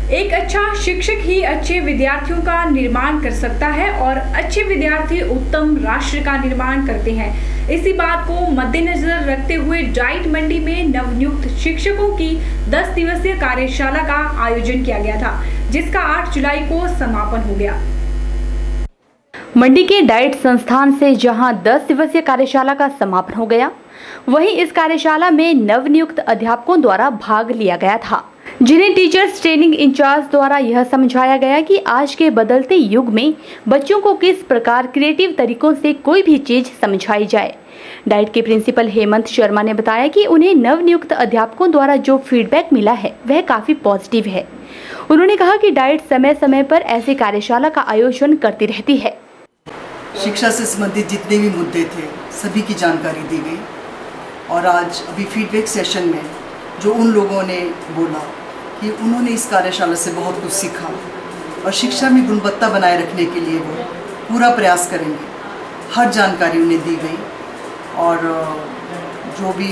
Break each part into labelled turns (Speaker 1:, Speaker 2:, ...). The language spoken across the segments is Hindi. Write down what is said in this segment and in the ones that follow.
Speaker 1: एक अच्छा शिक्षक ही अच्छे विद्यार्थियों का निर्माण कर सकता है और अच्छे विद्यार्थी उत्तम राष्ट्र का निर्माण करते हैं। इसी बात को मद्देनजर रखते हुए डाइट मंडी में नवनियुक्त शिक्षकों की 10 दिवसीय कार्यशाला का आयोजन किया गया था, जिसका 8 जुलाई को समापन हो गया।
Speaker 2: मंडी के डाइट संस्थान से जहां 10 दिवसीय कार्यशाला का समापन हो गया, वहीं इस कार्यशाला में नवनियुक्त अध्यापकों द्वारा भाग लिया गया था, जिन्हें टीचर्स ट्रेनिंग इंचार्ज द्वारा यह समझाया गया कि आज के बदलते युग में बच्चों को किस प्रकार क्रिएटिव तरीकों से कोई भी चीज समझाई जाए। डाइट के प्रिंसिपल हेमंत शर्मा ने बताया कि उन्हें नवनियुक्त अध्यापकों द्वारा जो फीडबैक मिला है वह काफी पॉजिटिव है। उन्होंने कहा कि डाइट समय समय पर ऐसी कार्यशाला का आयोजन करती रहती है।
Speaker 3: शिक्षा से संबंधित जितने भी मुद्दे थे सभी की जानकारी दी गई और आज अभी फीडबैक सेशन में जो उन लोगों ने बोला कि उन्होंने इस कार्यशाला से बहुत कुछ सीखा और शिक्षा में गुणवत्ता बनाए रखने के लिए वो पूरा प्रयास करेंगे, हर जानकारी उन्हें दी गई। और जो भी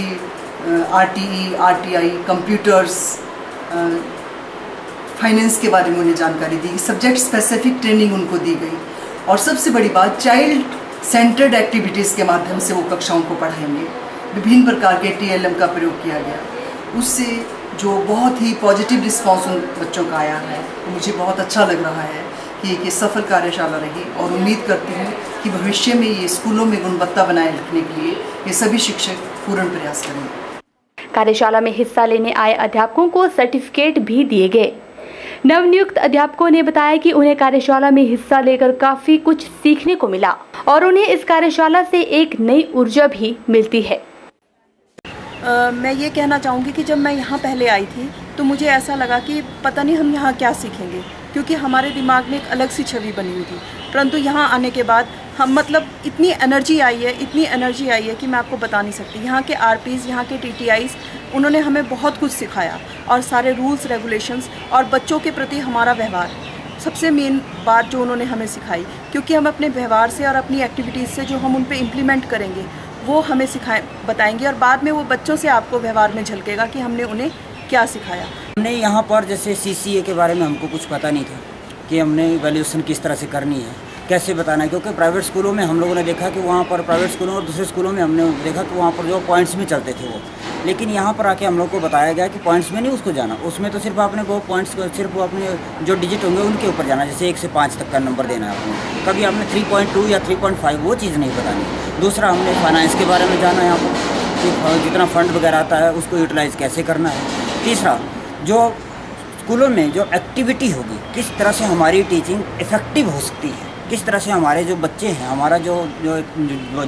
Speaker 3: RTE, RTI, कंप्यूटर्स, फाइनेंस के बारे में उन्हें जानकारी दी, सब्जेक्ट स्पेसिफिक ट्रेनिंग उनको दी गई और सबसे बड़ी बात चाइल्ड सेंटर्ड एक्टिविटीज़ के माध्यम से वो कक्षाओं को पढ़ाएंगे। विभिन्न प्रकार के TLM का प्रयोग किया गया, उससे जो बहुत ही पॉजिटिव रिस्पांस उन बच्चों का आया है, मुझे बहुत अच्छा लग रहा है कि एक सफल कार्यशाला रही और उम्मीद करती हूँ कि भविष्य में ये स्कूलों में गुणवत्ता बनाए रखने के लिए ये सभी शिक्षक पूर्ण प्रयास करेंगे।
Speaker 2: कार्यशाला में हिस्सा लेने आए अध्यापकों को सर्टिफिकेट भी दिए गए। नवनियुक्त अध्यापकों ने बताया कि उन्हें कार्यशाला में हिस्सा लेकर काफी कुछ सीखने को मिला और उन्हें इस कार्यशाला से एक नई ऊर्जा भी मिलती है।
Speaker 4: मैं ये कहना चाहूँगी कि जब मैं यहाँ पहले आई थी तो मुझे ऐसा लगा कि पता नहीं हम यहाँ क्या सीखेंगे, क्योंकि हमारे दिमाग में एक अलग सी छवि बनी हुई थी। परंतु यहाँ आने के बाद हम इतनी एनर्जी आई है कि मैं आपको बता नहीं सकती। यहाँ के RPs, यहाँ के TTIs, उन्होंने हमें बहुत कुछ सिखाया और सारे रूल्स रेगुलेशंस और बच्चों के प्रति हमारा व्यवहार, सबसे मेन बात जो उन्होंने हमें सिखाई, क्योंकि हम अपने व्यवहार से और अपनी एक्टिविटीज़ से जो हम उन पर इम्प्लीमेंट करेंगे वो हमें बताएंगे और बाद में वो बच्चों से आपको व्यवहार में झलकेगा कि हमने उन्हें क्या सिखाया।
Speaker 5: हमने यहाँ पर जैसे CCA के बारे में हमको कुछ पता नहीं था कि हमने वैल्यूएशन किस तरह से करनी है, कैसे बताना है, क्योंकि प्राइवेट स्कूलों में हम लोगों ने देखा कि वहाँ पर प्राइवेट स्कूलों और दूसरे स्कूलों में हमने देखा कि वहाँ पर जो पॉइंट्स में चलते थे वो, लेकिन यहाँ पर आके हम लोग को बताया गया कि पॉइंट्स में नहीं उसको जाना, उसमें तो सिर्फ आपने वो पॉइंट्स को सिर्फ वो अपने जो डिजिट होंगे उनके ऊपर जाना, जैसे 1 से 5 तक का नंबर देना है आपको। कभी आपने 3.2 या 3.5 वो चीज़ नहीं बतानी। दूसरा, हमने फाइनेंस के बारे में जाना है यहाँ पर, जितना फंड वगैरह आता है उसको यूटिलाइज़ कैसे करना है। तीसरा, जो स्कूलों में जो एक्टिविटी होगी, किस तरह से हमारी टीचिंग इफ़ेक्टिव हो सकती है, किस तरह से हमारे जो बच्चे हैं, हमारा जो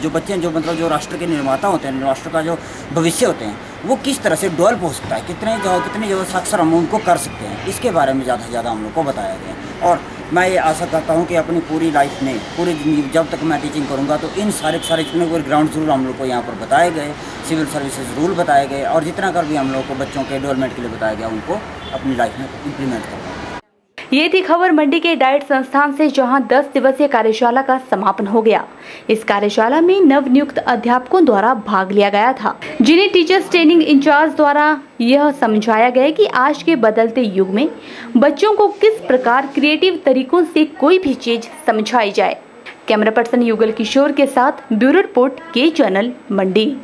Speaker 5: बच्चे हैं, जो मतलब जो राष्ट्र के निर्माता होते हैं, राष्ट्र का जो भविष्य होते हैं, वो किस तरह से डेवलप हो सकता है, कितने जो साक्षर हम उनको कर सकते हैं, इसके बारे में ज़्यादा से ज़्यादा हम लोग को बताया गया। और मैं ये आशा करता हूँ कि अपनी पूरी लाइफ में, पूरी ज़िंदगी जब तक मैं टीचिंग करूँगा तो इन सारे जितने कोई ग्राउंड रूल हम लोग को यहाँ पर बताए गए, सिविल सर्विसेज रूल बताए गए और जितना कर भी हम लोग को बच्चों के डेवलपमेंट के लिए बताया गया, उनको अपनी लाइफ में इम्प्लीमेंट करना।
Speaker 2: ये थी खबर मंडी के डाइट संस्थान से, जहां 10 दिवसीय कार्यशाला का समापन हो गया। इस कार्यशाला में नवनियुक्त अध्यापकों द्वारा भाग लिया गया था, जिन्हें टीचर्स ट्रेनिंग इंचार्ज द्वारा यह समझाया गया कि आज के बदलते युग में बच्चों को किस प्रकार क्रिएटिव तरीकों से कोई भी चीज समझाई जाए। कैमरा पर्सन युगल किशोर के साथ ब्यूरो रिपोर्ट के चैनल मंडी।